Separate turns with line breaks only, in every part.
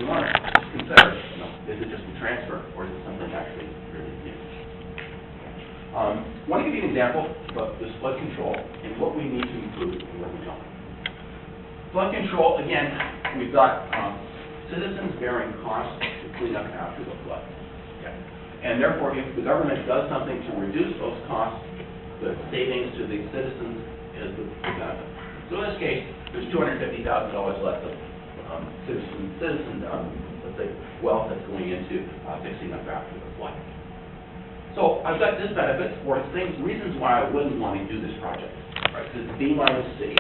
want to just consider, is it just a transfer, or is it something actually really new? I want to give you an example of this flood control and what we need to include and what we don't. Flood control, again, we've got citizens bearing costs to clean up after the flood. Okay. And therefore, if the government does something to reduce those costs, the savings to the citizens is the benefit. So in this case, there's $250,000 left of citizen let's say, wealth that's going into fixing up after the flood. So I've got this benefit for reasons why I wouldn't want to do this project. Right? Because it's B minus C.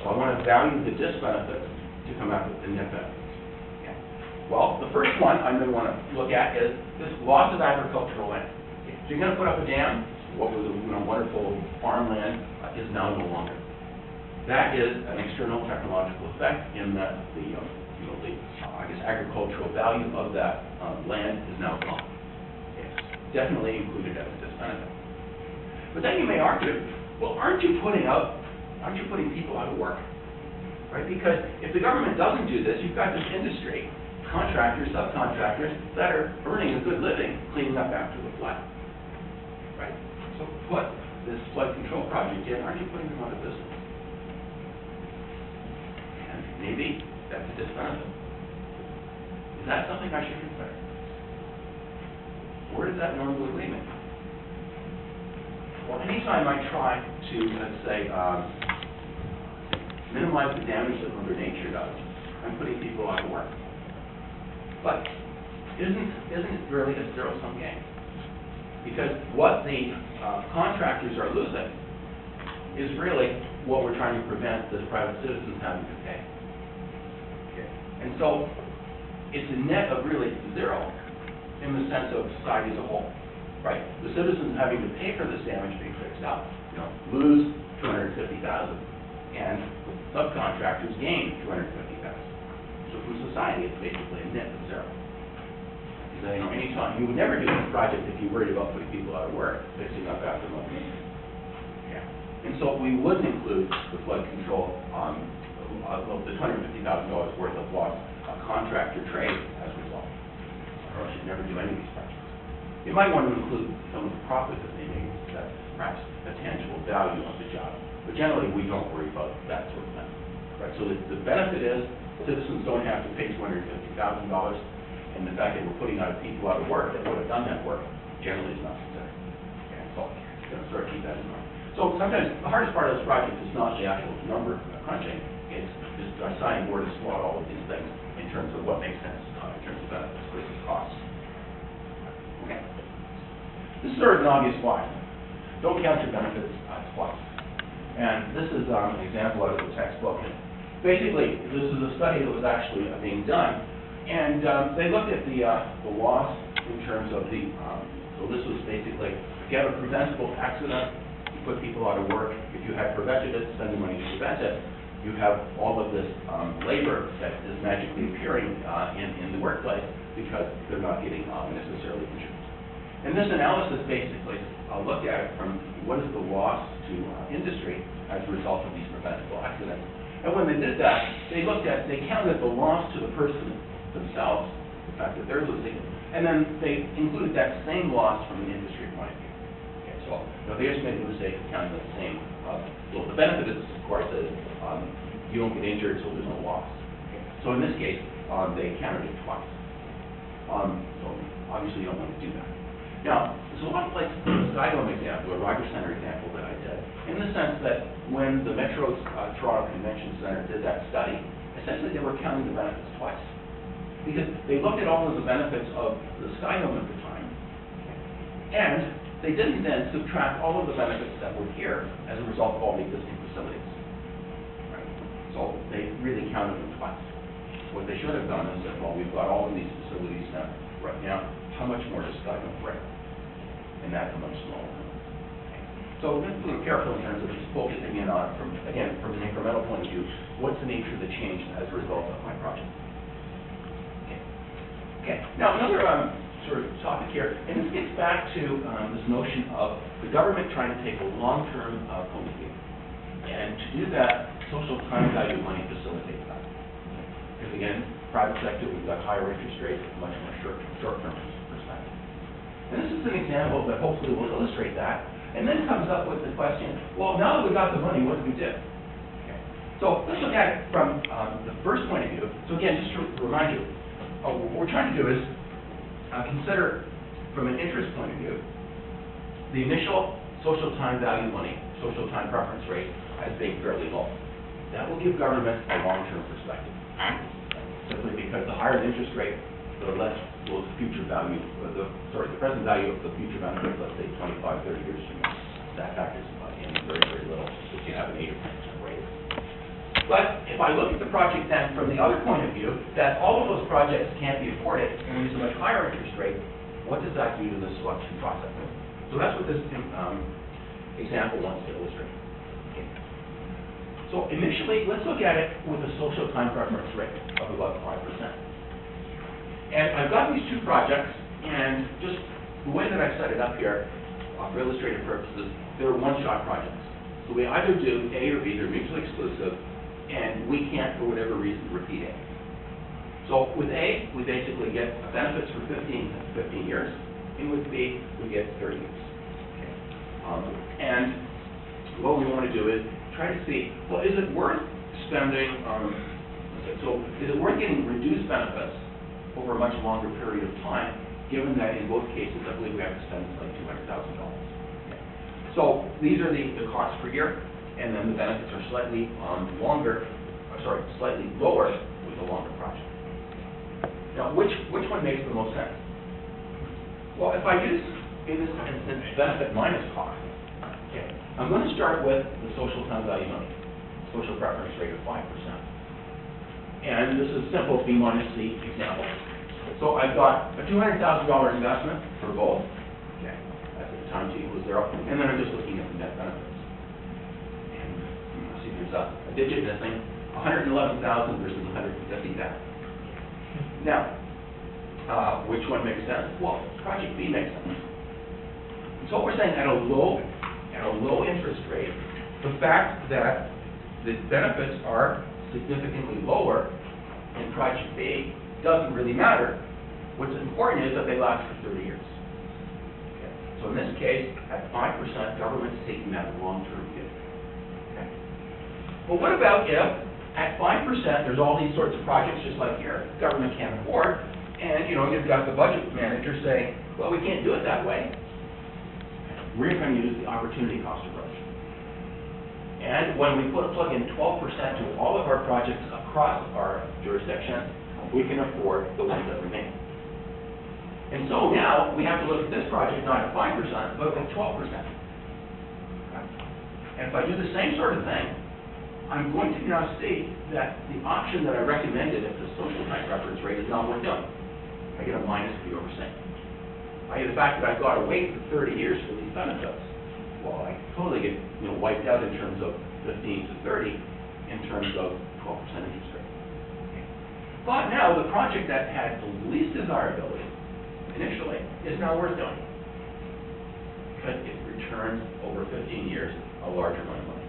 So I want to value the disbenefit to come out with the net benefits. Okay. Well, the first one I'm going to want to look at is this loss of agricultural land. Okay. So you're going to put up a dam. What was a wonderful farmland is now no longer. That is an external technological effect in that the agricultural value of that land is now gone. It's definitely included as a disbenefit. But then you may argue, well, aren't you putting people out of work? Right? Because if the government doesn't do this, you've got this industry, contractors, subcontractors, that are earning a good living cleaning up after the flood. Right? So put this flood control project in, aren't you putting them out of business? And maybe that's a disbenefit. Is that something I should consider? Where does that normally leave me? Well, anytime I try to, let's say, minimize the damage that Mother Nature does, I'm putting people out of work. But isn't it really a zero-sum game? Because what the contractors are losing is really what we're trying to prevent the private citizens having to pay. Okay. And so it's a net of really zero in the sense of society as a whole, right? The citizens having to pay for this damage being fixed up, lose $250,000, and the subcontractors gain $250,000. So from society, it's basically a net of zero. Anytime you would never do this project if you worried about putting people out of work, fixing up after Mother Nature. Yeah. And so we wouldn't include the flood control on the $250,000 worth of lost contractor trade as a result. Or should never do any of these projects. You might want to include some of the profit that they make, that's perhaps a tangible value of the job. But generally, we don't worry about that sort of thing. Right? So the benefit is citizens don't have to pay $250,000. And the fact that we're putting people out of work that would have done that work generally is not considered. Okay, so going to sort of keep that in mind. So sometimes the hardest part of this project is not the actual number crunching, it's just deciding where to slot all of these things in terms of what makes sense in terms of benefits versus costs. Okay. This is sort of an obvious why. Don't count your benefits twice. And this is an example out of the textbook. And basically, this is a study that was actually being done. And they looked at the loss in terms of the, so this was basically, if you have a preventable accident, you put people out of work. If you had prevented it, spending money to prevent it, you have all of this labor that is magically appearing in the workplace because they're not getting necessarily injured. And this analysis basically looked at it from what is the loss to industry as a result of these preventable accidents. And when they did that, they counted the loss to the person themselves, the fact that they're losing, and then they included that same loss from an industry point of view. Okay, so they just made the mistake of counting the same. Well, the benefit is, of course, is you don't get injured, so there's no loss. Okay. So in this case, they counted it twice. So obviously, you don't want to do that. Now, it's a lot like the Skydome example, or Rogers Center example that I did, in the sense that when the Metro Toronto Convention Center did that study, essentially they were counting the benefits twice. Because they looked at all of the benefits of the Skydome at the time, and they didn't then subtract all of the benefits that were here as a result of all the existing facilities. Right? So they really counted them twice. What they should have done is said, well, we've got all of these facilities now, right now, how much more does Skydome bring? And that's a much smaller number. Okay. So we're being careful in terms of just focusing in on, from an incremental point of view, what's the nature of the change as a result of my project? Okay. Now, another sort of topic here, and this gets back to this notion of the government trying to take a long-term point of view. And to do that, social time value money facilitates that. Because again, private sector, we've got higher interest rates, much more short-term perspective. And this is an example that hopefully will illustrate that. And then comes up with the question, well, now that we got the money, what do we do? Okay. So let's look at it from the first point of view. So again, just to remind you, what we're trying to do is consider, from an interest point of view, the initial social time value money, social time preference rate, as being fairly low. That will give government a long-term perspective. Simply because the higher the interest rate, the less will the future value, the present value of the future benefits, let's say 25, 30 years from now. That factors in very, very little if you have an 8 or 10% rate. But if I look at the project then from the other point of view, that all of those projects can't be afforded and use a much higher interest rate, what does that do to the selection process? So that's what this example wants to illustrate. Okay. So initially, let's look at it with a social time preference rate of about 5%. And I've got these two projects, and just the way that I've set it up here, for illustrative purposes, they're one-shot projects. So we either do A or B, they're mutually exclusive, and we can't, for whatever reason, repeat A. So with A, we basically get benefits for 15 years, and with B, we get 30 years. Okay. And what we want to do is try to see, well, is it worth spending, is it worth getting reduced benefits over a much longer period of time, given that in both cases, I believe we have to spend like $200,000. Okay. So these are the costs per year, and then the benefits are slightly slightly lower with a longer project. Now, which one makes the most sense? Well, if I use, in this instance, benefit minus cost, okay, I'm going to start with the social time value money, social preference rate of 5%. And this is simple B minus C example. So I've got a $200,000 investment for both. Okay, that's at the time T equals 0. And then I'm just looking at the net benefits. And see, there's a digit missing, 111,000 versus 150,000. Now, which one makes sense? Well, project B makes sense. So what we're saying, at a low interest rate, the fact that the benefits are significantly lower in project B doesn't really matter. What's important is that they last for 30 years. Okay. So in this case, at 5%, government's taking that long-term view. Okay. Well, what about if at 5%, there's all these sorts of projects just like here, government can't afford, and you've got the budget manager saying, well, we can't do it that way. We're going to use the opportunity cost approach. And when we plug in 12% to all of our projects across our jurisdiction, we can afford the ones that remain. And so now we have to look at this project not at 5%, but at 12%. And if I do the same sort of thing, I'm going to now see that the option that I recommended at the social time preference rate is not worth doing. I get a minus P over C. I get the fact that I've got to wait for 30 years for these benefits. Well, I totally get wiped out in terms of 15 to 30, in terms of 12% interest rate. Okay. But now the project that had the least desirability initially is now worth doing because it returns over 15 years a larger amount of money.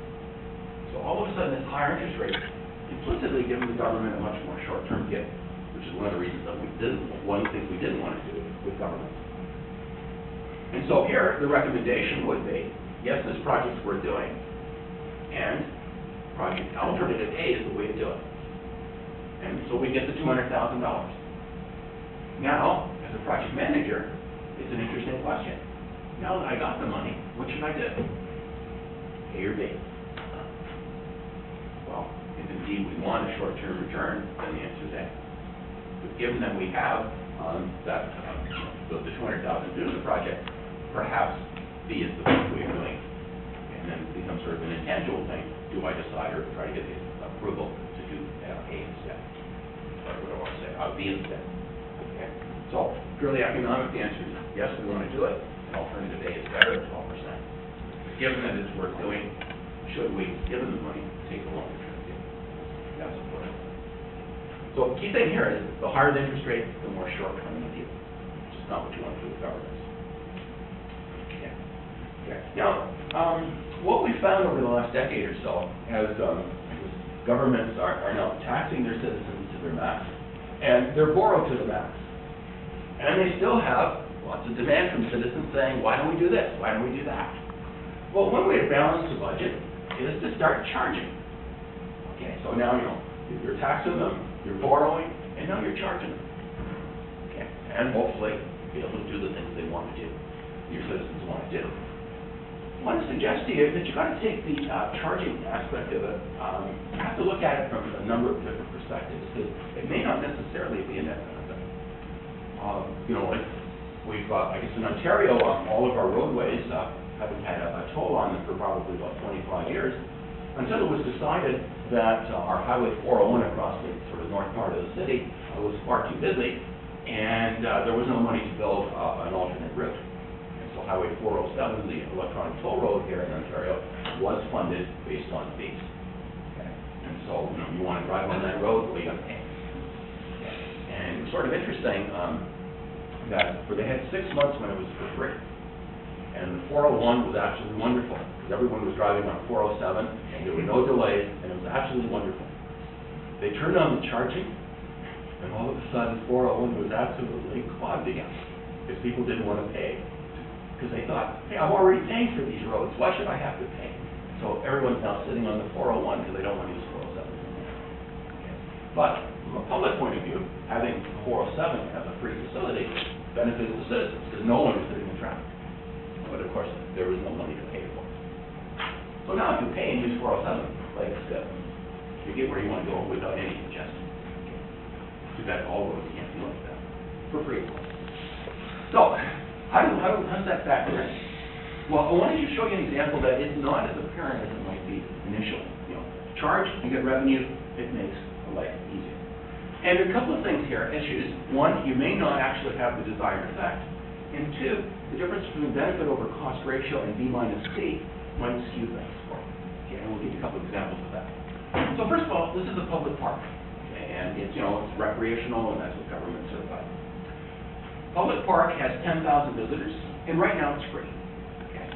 So all of a sudden, this higher interest rate implicitly gives the government a much more short-term gift, which is one of the reasons that one of the things we didn't want to do with government. And so here, the recommendation would be, yes, this project's worth doing, and project alternative A is the way to do it. And so we get the $200,000. Now, as a project manager, it's an interesting question. Now that I got the money, what should I do? A or B? Well, if indeed we want a short-term return, then the answer is A. But given that we have the $200,000 to do the project, perhaps B is the best way of doing it. And then it becomes sort of an intangible thing. Do I decide or try to get the approval to do A instead? Or what do I want to say? B instead. Okay. So purely economic, the answer is yes, we want to do it. And alternative A is better at 12%. But given that it's worth doing, should we, given the money, take the longer term view? That's important. So the key thing here is the higher the interest rate, the more short-term the view. Which is not what you want to do with governments. Okay. Now, what we've found over the last decade or so, as governments are now taxing their citizens to their max, And they're borrowed to the max. And they still have lots of demand from citizens saying, why don't we do this? Why don't we do that? Well, one way to balance the budget is to start charging. Okay, so now, you're taxing them, you're borrowing, and now you're charging them. Okay, and hopefully, be able to do the things they want to do, your citizens want to do. I want to suggest to you that you've got to take the charging aspect of it, you have to look at it from a number of different perspectives, because it may not necessarily be a net benefit. Like I guess in Ontario, all of our roadways haven't had a toll on them for probably about 25 years, until it was decided that our Highway 401 across the sort of north part of the city was far too busy, and there was no money to build an alternate route. And so Highway 407, the electronic toll road here in Ontario, was funded based on fees. Okay. And so, you want to drive on that road, well, you got to pay. Okay. And it was sort of interesting that they had 6 months when it was for free. And the 401 was absolutely wonderful, because everyone was driving on 407, and there were no delays, and it was absolutely wonderful. They turned on the charging, and all of a sudden, 401 was absolutely clogged again, because people didn't want to pay. Because they thought, hey, I'm already paying for these roads, why should I have to pay? So everyone's now sitting on the 401 because they don't want to use 407 anymore. Okay. But from a public point of view, having 407 as a free facility benefits the citizens, because no one was sitting in traffic. But of course, there was no money to pay for it. So now if you pay and use 407, like I said, you get where you want to go without any congestion. Too bad all roads can't be like that. For free. So, how does that factor in? Well, I wanted to show you an example that is not as apparent as it might be initially. Charge, you get revenue, it makes life easier. And there are a couple of things here, issues. One, you may not actually have the desired effect. And two, the difference between benefit over cost ratio and B minus C might skew things for you. Okay, and we'll give you a couple of examples of that. So first of all, this is a public park. Okay, and it's recreational, and that's what government certified. Public park has 10,000 visitors, and right now it's free. Okay.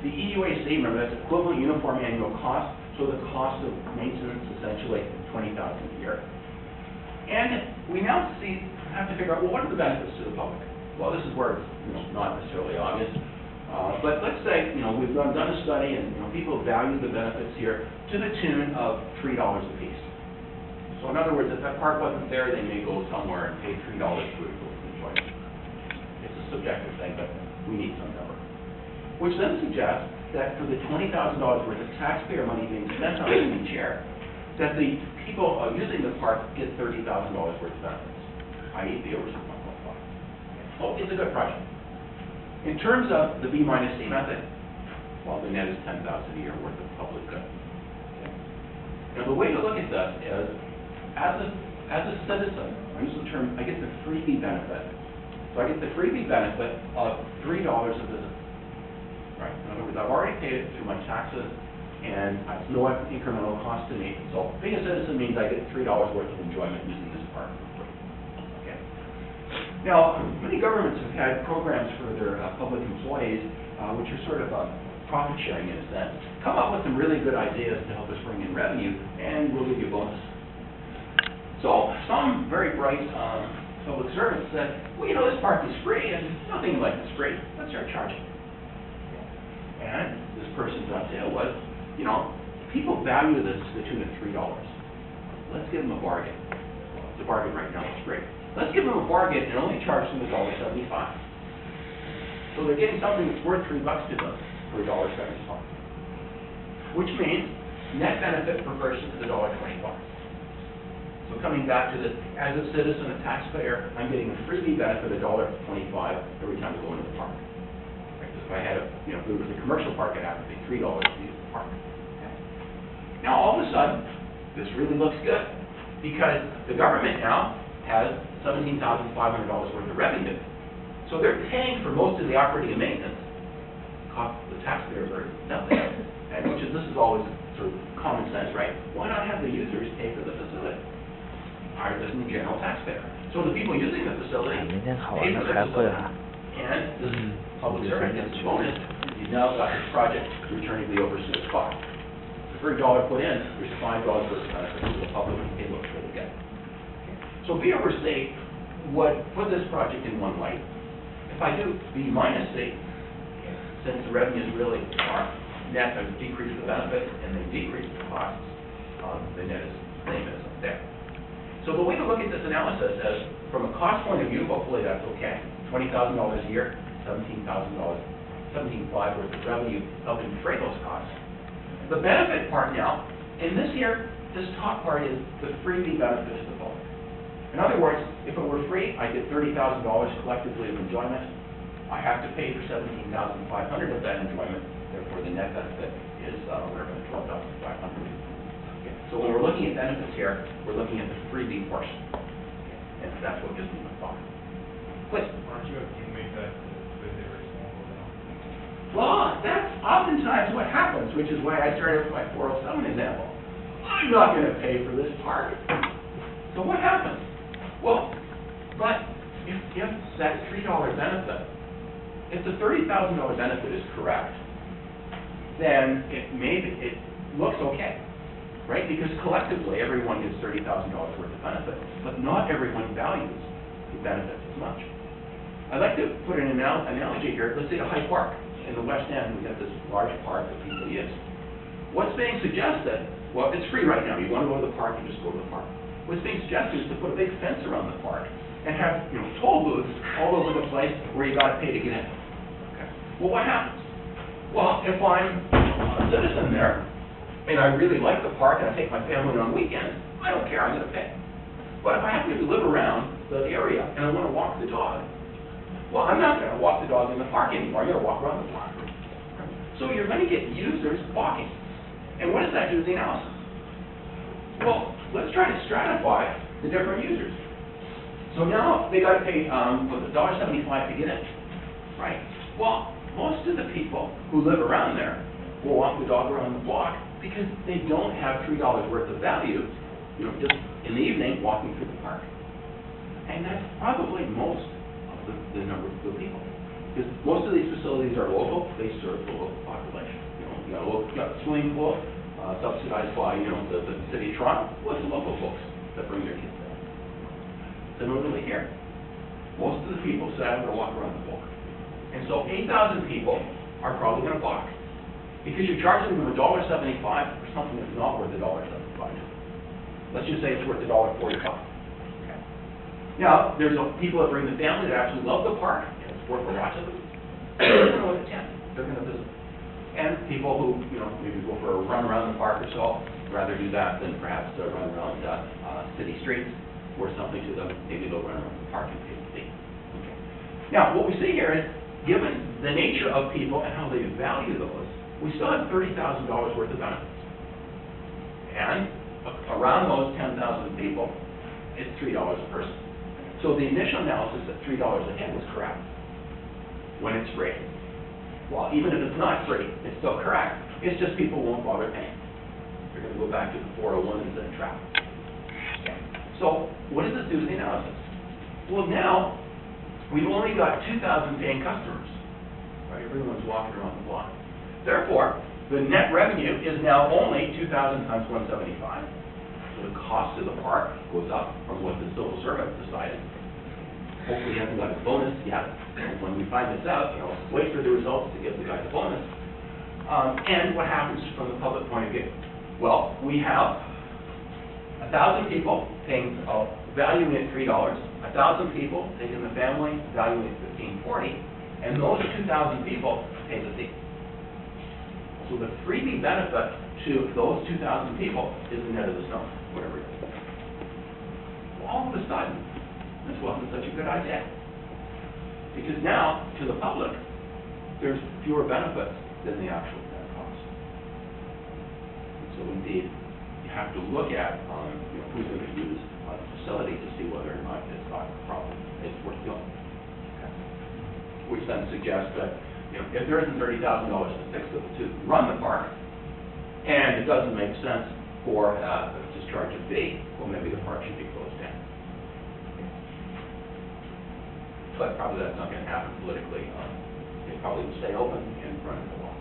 The EUAC, remember, that's equivalent uniform annual cost, so the cost of maintenance is essentially $20,000 a year. And we now have to figure out, well, what are the benefits to the public? Well, this is where it's not necessarily obvious. But let's say we've done a study, and people value the benefits here to the tune of $3 a piece. So in other words, if that park wasn't there, they may go somewhere and pay $3 for enjoyment. It's a subjective thing, but we need some number. Which then suggests that for the $20,000 worth of taxpayer money being spent on each year, that the people using the park get $30,000 worth of benefits, i.e. the over 1.5. So it's a good project. In terms of the B minus C method, well, the net is $10,000 a year worth of public good. Okay. Now, the way to look at this is, as a citizen, I use the term, I get the freebie benefit. So I get the freebie benefit of $3 a visit. Right? In other words, I've already paid it through my taxes, and it's no incremental cost to me. So being a citizen means I get $3 worth of enjoyment using this park for free. Okay. Now, many governments have had programs for their public employees, which are sort of profit sharing in a sense. Come up with some really good ideas to help us bring in revenue, and we'll give you a bonus. So some very bright public servants said, well, this park is free, and nothing in life is free. Let's start charging. And this person's idea was, people value this to the tune of $3. Let's give them a bargain. Well, it's a bargain right now, it's free. Let's give them a bargain and only charge them $1.75. So they're getting something that's worth $3 to them for $1.75. Which means net benefit per person is $1.25. So coming back to this, as a citizen, a taxpayer, I'm getting a freebie benefit of $1.25 every time I go into the park. Right? If I had if it was a commercial park, I'd have to pay $3 to use the park. Okay. Now all of a sudden, this really looks good, because the government now has $17,500 worth of revenue. So they're paying for most of the operating and maintenance. Cost the taxpayers are nothing. And this is always sort of common sense, right? Why not have the users pay for the facility? Higher than the general taxpayer. So the people using the facility pay for the facility. And this public servant gets a bonus. You've now got this project returning the overseas cost. For $1 put in, there's $5 worth of benefit to the public, and it looks really good. So B over C would put this project in one light. If I do B minus C, since the revenues really are net of decrease the benefits and they decrease the costs, the net is the same as up there. So the way to look at this analysis is, from a cost point of view, hopefully that's okay. $20,000 a year, $17,500 worth of revenue helping defray those costs. The benefit part now, and this here, this top part is the freebie benefit to the public. In other words, if it were free, I get $30,000 collectively of enjoyment. I have to pay for $17,500 of that enjoyment. Therefore, the net benefit is whatever, $12,500. Okay. So when we're looking at benefits here, we're looking at the freebie portion. Okay. And that's what gives me the thought. Please.
Aren't you make that with a reasonable amount?
Well, that's oftentimes what happens, which is why I started with my 407 example. I'm not going to pay for this part. So what happens? Well, but if that $3 benefit, if the $30,000 benefit is correct, then it looks okay, right? Because collectively, everyone gets $30,000 worth of benefit, but not everyone values the benefits as much. I'd like to put an analogy here. Let's say to Hyde Park. In the West End, we have this large park that people use. What's being suggested, well, it's free right now. You want to go to the park, you just go to the park. What's being suggested is to put a big fence around the park and have, toll booths all over the place where you got to pay to get in. Okay. Well, what happens? Well, if I'm a citizen there and I really like the park and I take my family on weekends, I don't care. I'm going to pay. But if I happen to live around the area and I want to walk the dog, well, I'm not going to walk the dog in the park anymore. I'm going to walk around the park. So you're going to get users walking. And what does that do to the analysis? Well, let's try to stratify the different users. So now they got to pay $1.75 to get in, right? Well, most of the people who live around there will walk the dog around the block because they don't have $3 worth of value, just in the evening walking through the park. And that's probably most of the number of people. Because most of these facilities are local, they serve the local population. You got a swimming pool, subsidized by, the city of Toronto. Well, it's the local folks that bring their kids there. Similarly here, most of the people say, I'm going to walk around the block. And so 8,000 people are probably going to balk. Because you're charging them $1.75 for something that's not worth $1.75. Let's just say it's worth $1.45. Okay. Now, there's people that bring the family that actually love the park, and it's worth a lot to them. They're going to go to 10. They're going to visit. And people who, maybe go for a run around the park or so, rather do that than perhaps run around city streets, worth something to them. Maybe they'll run around the park and pay the fee. Okay. Now, what we see here is, given the nature of people and how they value those, we still have $30,000 worth of benefits. And around those 10,000 people, it's $3 a person. So the initial analysis at $3 a head was correct when it's free. Well, even if it's not free, it's still correct. It's just people won't bother paying. They're going to go back to the 401 instead of traffic. Okay. So what does this do to the analysis? Well, now we've only got 2,000 paying customers. Right? Everyone's walking around the block. Therefore, the net revenue is now only 2,000 times 175. So the cost of the park goes up from what the civil servant decided. Hopefully he hasn't got his bonus yet. When we find this out, wait for the results to give the guy the bonus. And what happens from the public point of view? Well, we have 1,000 people paying, valuing it $3, 1,000 people taking the family, valuing it $15.40, and those 2,000 people pay the fee. So the freebie benefit to those 2,000 people is the net of the sum, whatever it is. Well, all of a sudden, this wasn't such a good idea. Because now, to the public, there's fewer benefits than the actual net cost. And so indeed, you have to look at who's going to use the facility to see whether or not it's got a problem. It's worth doing. Okay. Which then suggests that if there isn't $30,000 to run the park, and it doesn't make sense for just charge a fee, well, maybe the park should be closed down. But probably that's not going to happen politically. It probably will stay open and run for a while.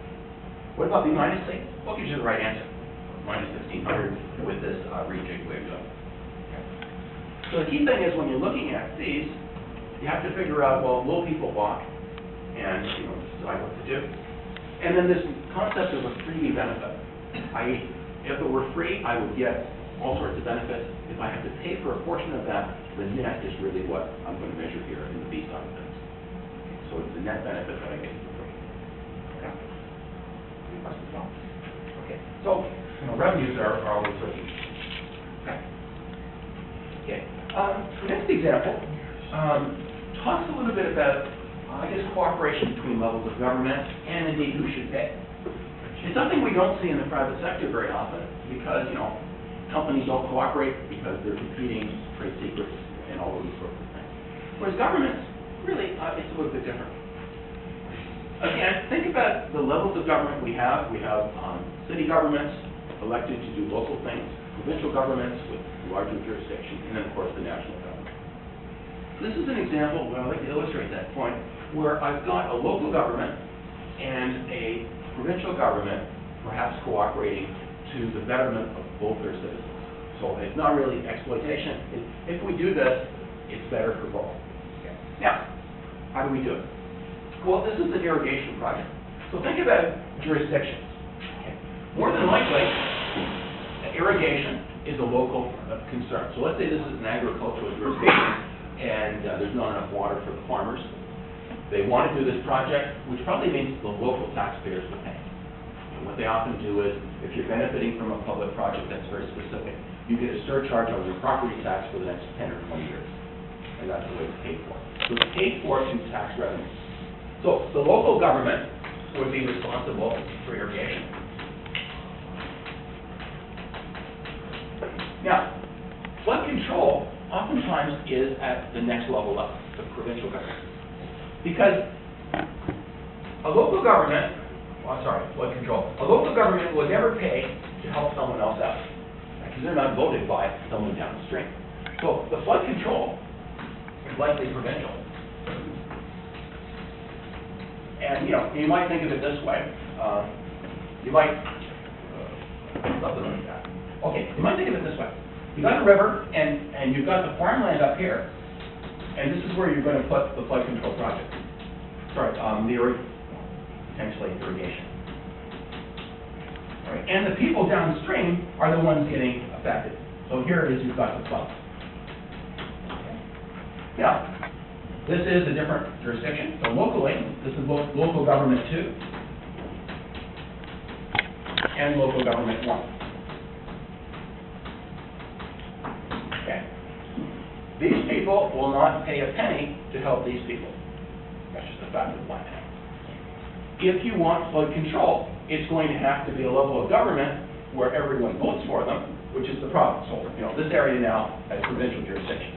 What about B minus C? What gives you the right answer? Minus 1,600 with this rejig way of doing it. Okay. So So the key thing is when you're looking at these, you have to figure out, well, will people walk and, decide what to do? And then this concept of a freebie benefit. If it were free, I would get all sorts of benefits. If I have to pay for a portion of that, the net is really what I'm going to measure here in the B side of things. So it's the net benefit that I get for free. Okay. Any questions at all? Okay. So, revenues are always sort of. Okay. Okay. The next example talks a little bit about, cooperation between levels of government and indeed who should pay. It's something we don't see in the private sector very often because, companies don't cooperate because they're competing, trade secrets, and all those sorts of things. Whereas governments, really, it's a little bit different. Again, think about the levels of government we have. We have city governments elected to do local things, provincial governments with larger jurisdiction, and then, of course, the national government. This is an example where I'd like to illustrate that point, where I've got a local government and a provincial government perhaps cooperating to the betterment of both their citizens. So it's not really exploitation. If we do this, it's better for both. Okay. Now, how do we do it? Well, this is an irrigation project. So think about jurisdictions. Okay. More than likely, irrigation is a local concern. So let's say this is an agricultural jurisdiction and there's not enough water for the farmers. They want to do this project, which probably means the local taxpayers will pay. And what they often do is, if you're benefiting from a public project that's very specific, you get a surcharge on your property tax for the next 10 or 20 years. And that's the way it's paid for. So it's paid for through tax revenues. So the local government would be responsible for irrigation. Now, flood control oftentimes is at the next level up, the provincial government. Because a local government, flood control, a local government would never pay to help someone else out, because they're not voted by someone downstream. So the flood control is likely provincial. And, you might think of it this way. You might think of it this way. You got a river, and you've got the farmland up here, and this is where you're going to put the flood control project. Potentially irrigation. All right. And the people downstream are the ones getting affected. So here it is, you've got the flood. Okay. Now, this is a different jurisdiction. So locally, this is local government 2 and local government 1. Okay. These people will not pay a penny to help these people. That's just a fact of life. If you want flood control, it's going to have to be a level of government where everyone votes for them, which is the province. So, this area now has provincial jurisdiction.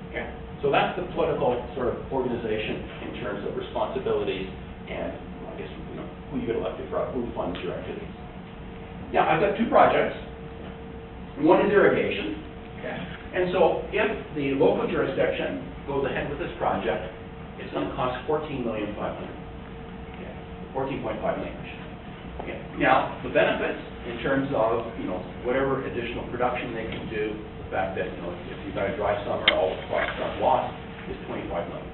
Okay. So that's the political sort of organization in terms of responsibilities and, who you get elected for, who funds your activities. Now, I've got 2 projects. One is irrigation. Okay. And so if the local jurisdiction goes ahead with this project, it's going to cost $14,500,000. Okay. $14.5 million. Okay. Now, the benefits in terms of, whatever additional production they can do, the fact that, if you've got a dry summer, all the costs are lost, is $25 million.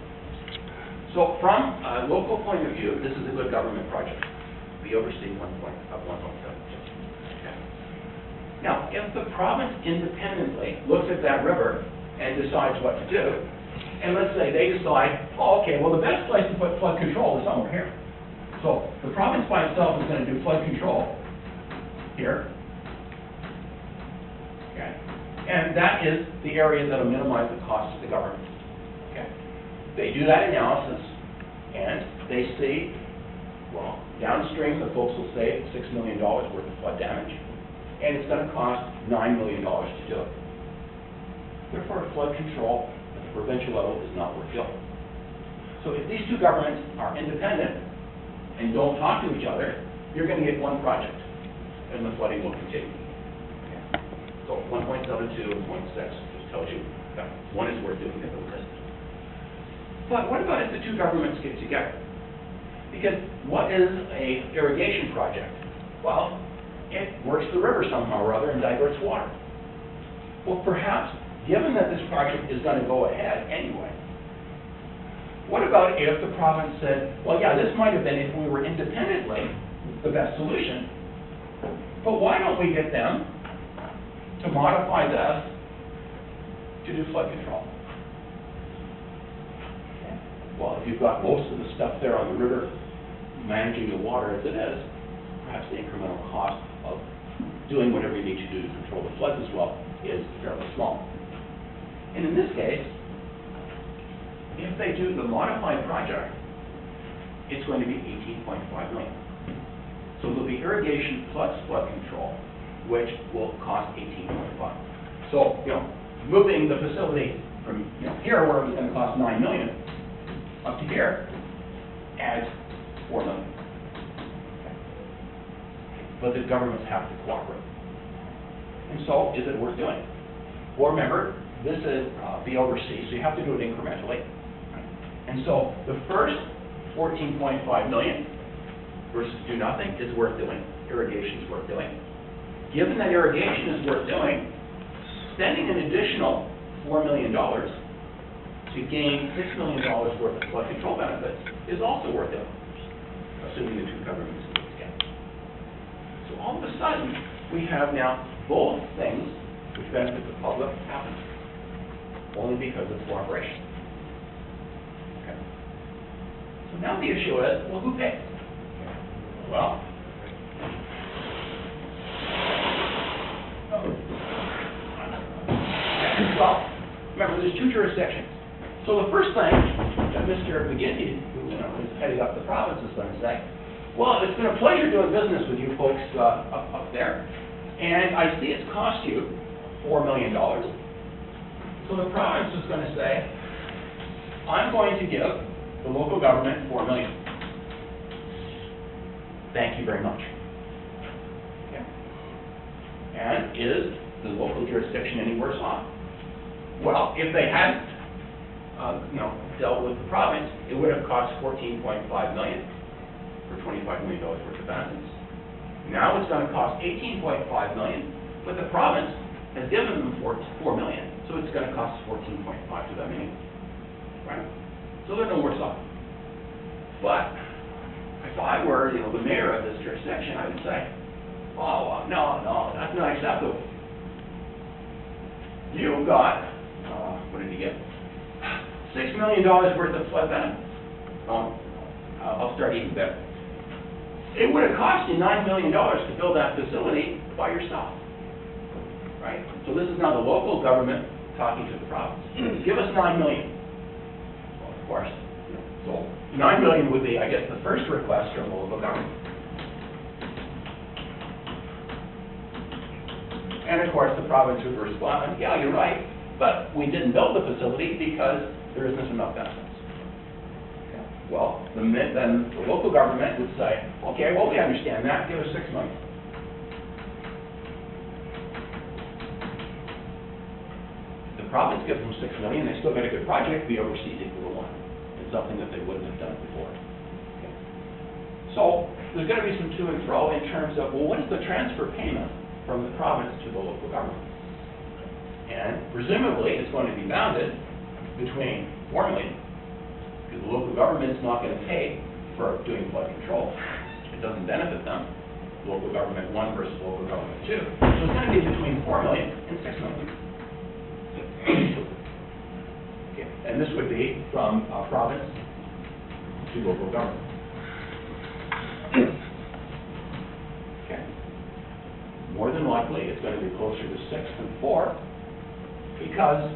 So from a local point of view, this is a good government project. We oversee 1.7. Okay. Now, if the province independently looks at that river and decides what to do, and let's say they decide, the best place to put flood control is somewhere here. So the province by itself is going to do flood control here. Okay. And that is the area that will minimize the cost to the government. Okay. They do that analysis, and they see, downstream the folks will save $6 million worth of flood damage, and it's going to cost $9 million to do it. Therefore, flood control at the provincial level is not worth doing. So if these 2 governments are independent and don't talk to each other, you're going to get one project, and the flooding will continue. Okay. So 1.72 and 0.6 just tells you that one is worth doing, the other isn't. But what about if the 2 governments get together? Because what is an irrigation project? Well, it works the river somehow or other and diverts water. Well, perhaps, given that this project is going to go ahead anyway, what about if the province said, well, yeah, this might have been, if we were independently, the best solution, but why don't we get them to modify this to do flood control? Okay. Well, if you've got most of the stuff there on the river managing the water as it is, perhaps the incremental cost of doing whatever you need to do to control the floods as well is fairly small. And in this case, if they do the modified project, it's going to be $18.5 million. So there'll be irrigation plus flood control, which will cost $18.5. So, moving the facility from, here where it was going to cost $9 million up to here adds $4 million. Okay. But the governments have to cooperate. And so, is it worth doing? Well, remember, this is the overseas, so you have to do it incrementally. And so, the first $14.5 million versus do nothing is worth doing. Irrigation is worth doing. Given that irrigation is worth doing, spending an additional $4 million to gain $6 million worth of flood control benefits is also worth doing, assuming the two governments do it together. So all of a sudden, we have now both things which benefit the public happen, only because of cooperation. Okay. So now the issue is, well, who pays? Well, remember, there's two jurisdictions. So the first thing that Mr. McGinty, who is heading up the province, is going to say, well, it's been a pleasure doing business with you folks up there, and I see it's cost you $4 million. So the province is going to say, I'm going to give the local government $4 million. Thank you very much. Okay. And is the local jurisdiction any worse off? Well, if they hadn't, dealt with the province, it would have cost $14.5 million for $25 million worth of benefits. Now it's going to cost $18.5 million, but the province has given them $4 million, so it's going to cost $14.5 to them anyway, right? So they're no worse off. But if I were, the mayor of this jurisdiction, I would say, oh, no, that's not acceptable. You got, what did you get? $6 million worth of flood benefits. I'll start even better. It would have cost you $9 million to build that facility by yourself, right? So this is now the local government talking to the province. Give us $9 million. Well, of course. So $9 million would be, I guess, the first request from the local government. And of course, the province would respond, yeah, you're right, but we didn't build the facility because there isn't enough benefits. Okay. Well, then the local government would say, okay, well, we understand that, give us $6 million. The province gives them $6 million, they still get a good project, the overseas equal to 1. It's something that they wouldn't have done before. Okay. So there's going to be some to and fro in terms of, well, what is the transfer payment from the province to the local government? And presumably, it's going to be bounded between $4 million, because the local government is not going to pay for doing flood control. It doesn't benefit them. Local government 1 versus local government 2. So it's going to be between $4 million and $6 million. Okay. And this would be from province to local government. Okay. More than likely, it's going to be closer to 6 than 4, because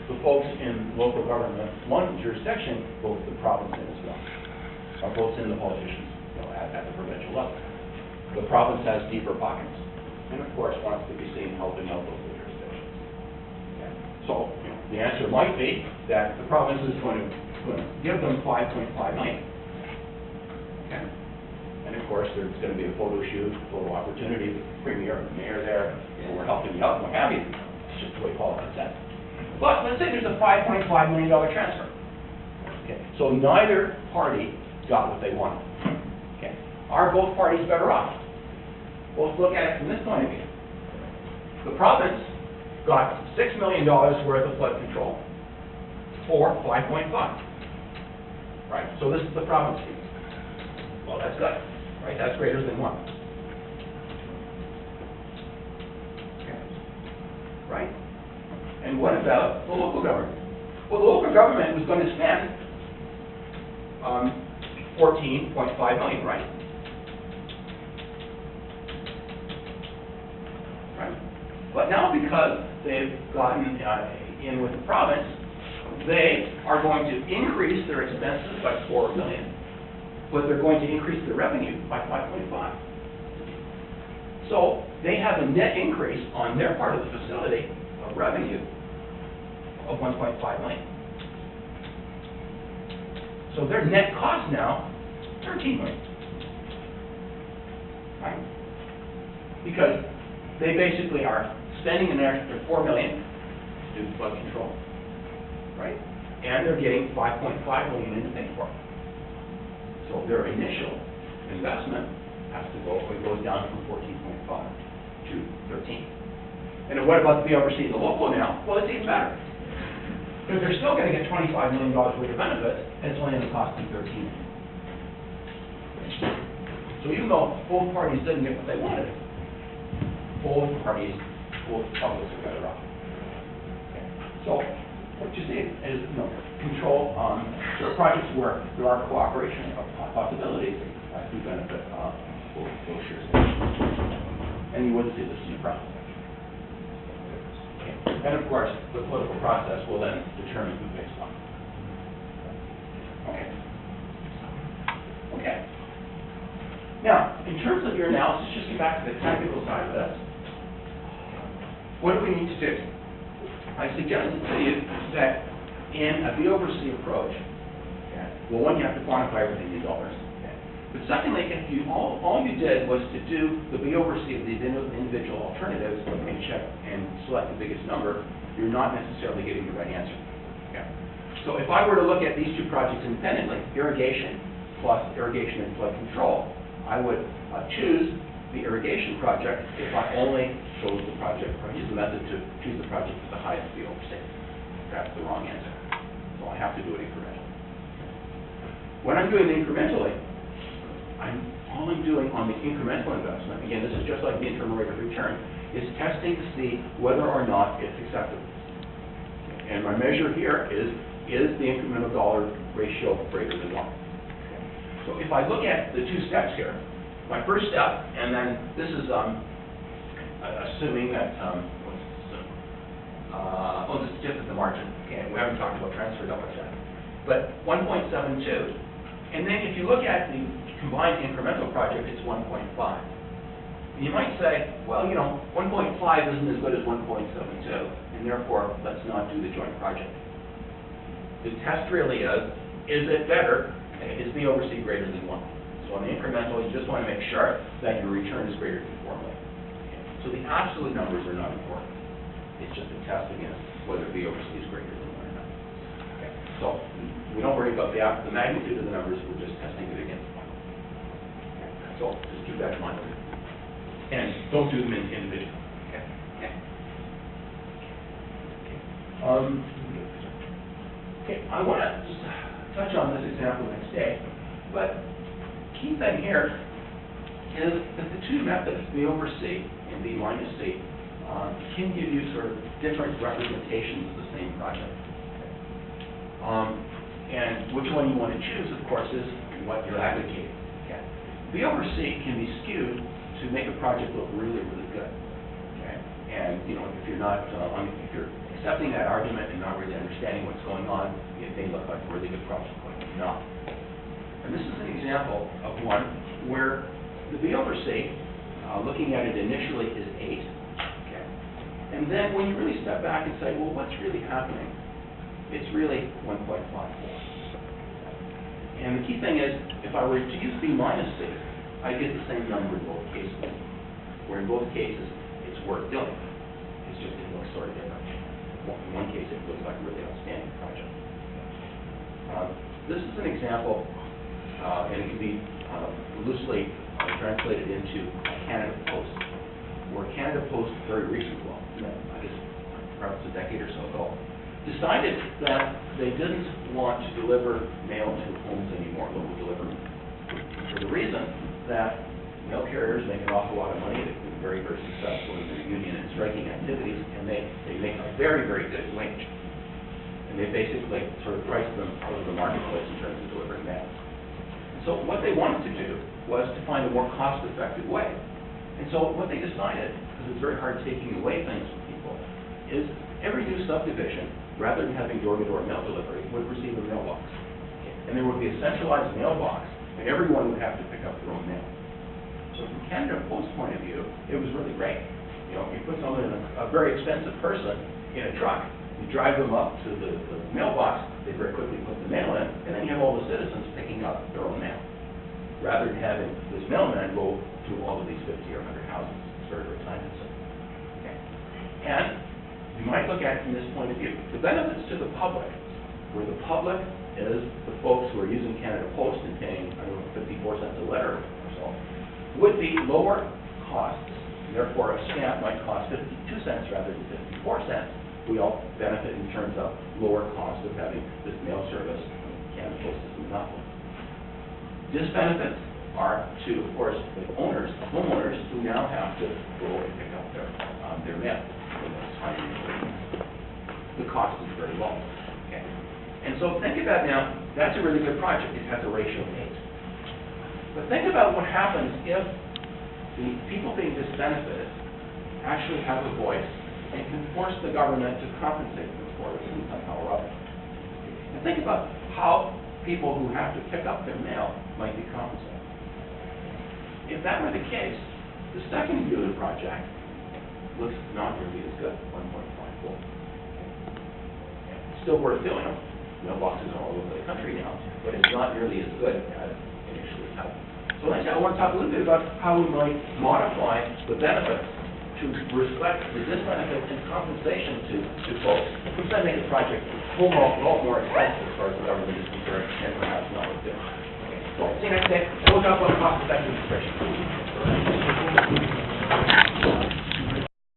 the folks in local government 1 jurisdiction vote the province in as well, or votes in the politicians at the provincial level. The province has deeper pockets, and of course wants to be seen helping out local jurisdictions. Okay. So the answer might be that the province is going to give them $5.5 million. Okay. And of course, there's going to be a photo shoot, photo opportunity with the premier and the mayor there. We're helping you out and what have you. It's just the way politics is. But let's say there's a $5.5 million transfer. Okay. So neither party got what they wanted. Okay. Are both parties better off? Well, let's look at it from this point of view. The province got $6 million worth of flood control for 5.5. Right? So this is the province fee. Well, that's good. Right? That's greater than 1. Okay. Right? And what about the local government? Well, the local government was going to spend $14.5 million, right? Right? But now because they've gotten in with the province, they are going to increase their expenses by $4 million, but they're going to increase their revenue by 5.5. So they have a net increase on their part of the facility of revenue of $1.5 million. So their net cost now, $13 million. Right? Because they basically are spending an extra $4 million to do flood control, right? And they're getting $5.5 million in to pay for it. So their initial investment has to go, it goes down from 14.5 to 13. And then what about the overseas, the local now? Well, it's even better. Because they're still going to get $25 million worth of benefits, and it's only going to cost them 13 million. So even though both parties didn't get what they wanted, both publics are better off. Okay. So what you see is, control there are projects where there are cooperation possibilities to benefit both jurisdictions. And you wouldn't see this in the process. Okay. And of course, the political process will then determine who pays what. Okay. Okay. Now, in terms of your analysis, just get back to the technical side of this. What do we need to do? I suggested to you that in a B over C approach, okay, well, one, you have to quantify everything in dollars. Okay. But secondly, if you all you did was to do the B over C of these individual alternatives and check and select the biggest number, you're not necessarily getting the right answer. Okay. So if I were to look at these two projects independently, irrigation plus irrigation and flood control, I would choose the irrigation project if I only chose the project, or use the method to choose the project with the highest B over C. That's the wrong answer. So I have to do it incrementally. When I'm doing it incrementally, all I'm doing on the incremental investment, again, this is just like the internal rate of return, is testing to see whether or not it's acceptable. And my measure here is the incremental dollar ratio greater than 1? So if I look at the two steps here, my first step, and then this is assuming that, this is just at the margin. Okay, we haven't talked about transfer dollars yet. But 1.72, and then if you look at the combined incremental project, it's 1.5. And you might say, well, 1.5 isn't as good as 1.72, and therefore, let's not do the joint project. The test really is it better? Is B over C greater than 1? So on the incremental, you just want to make sure that your return is greater than 4 million. Okay. So the absolute numbers are not important. It's just a test against whether B over C is greater than 1 or not. Okay. So we don't worry about the magnitude of the numbers, we're just testing it against 1. Okay. So just keep that in mind. And don't do them individually. Okay. Okay. Okay. I want to just touch on this example next day, but key thing here is that the two methods, B over C and B minus C, can give you sort of different representations of the same project. And which one you want to choose, of course, is what you're advocating. Okay. B over C can be skewed to make a project look really, really good. Okay. And if you're not, if you're accepting that argument and not really understanding what's going on, it may look like a really good project, but it's not. And this is an example of one where the B over C, looking at it initially, is 8. Okay. And then when you really step back and say, well, what's really happening? It's really 1.54. And the key thing is, if I were to use B minus C, I get the same number in both cases, where in both cases, it's worth doing. It's just it looks sort of different. In one case, it looks like a really outstanding project. This is an example, and it can be loosely and translated into a Canada Post, where Canada Post very recently, well, I guess perhaps a decade or so ago, decided that they didn't want to deliver mail to homes anymore, local delivery, for the reason that mail carriers make an awful lot of money. They've been very, very successful in their union and striking activities, and they make a very, very good wage. And they basically sort of price them out of the marketplace in terms of delivering mail. So what they wanted to do was to find a more cost-effective way. And so what they decided, because it's very hard taking away things from people, is every new subdivision, rather than having door-to-door mail delivery, would receive a mailbox. And there would be a centralized mailbox, and everyone would have to pick up their own mail. So from Canada Post's point of view, it was really great. You know, you put someone in a very expensive person in a truck, you drive them up to the mailbox, they very quickly put the mail in, and then you have all the citizens picking up their own mail, rather than having this mailman go to all of these 50 or 100 houses. It's very, very time consuming. Okay. And you might look at it from this point of view. The benefits to the public, where the public is the folks who are using Canada Post and paying, I don't know, 54 cents a letter or so, would be lower costs. Therefore, a stamp might cost 52 cents rather than 54 cents. We all benefit in terms of lower cost of having this mail service. Canada Post is a monopoly. Disbenefits are to, of course, the owners, homeowners, who now have to go and pick up their mail. The cost is very low. Okay. And so think about now, that's a really good project. It has a ratio of 8. But think about what happens if the people being disbenefited actually have a voice and can force the government to compensate them for it somehow or other. And think about how people who have to pick up their mail might be compensated. If that were the case, the second view of the project looks not nearly as good, 1.54. It's still worth doing them. Mailboxes are all over the country now, but it's not nearly as good as initially thought. So next I want to talk a little bit about how we might modify the benefits to reflect the disbenefits and compensation to folks, which then make the project overall a lot more expensive as far as the government is concerned, and perhaps not worth doing. Okay, so see you next day. We'll talk about cost-effective integration.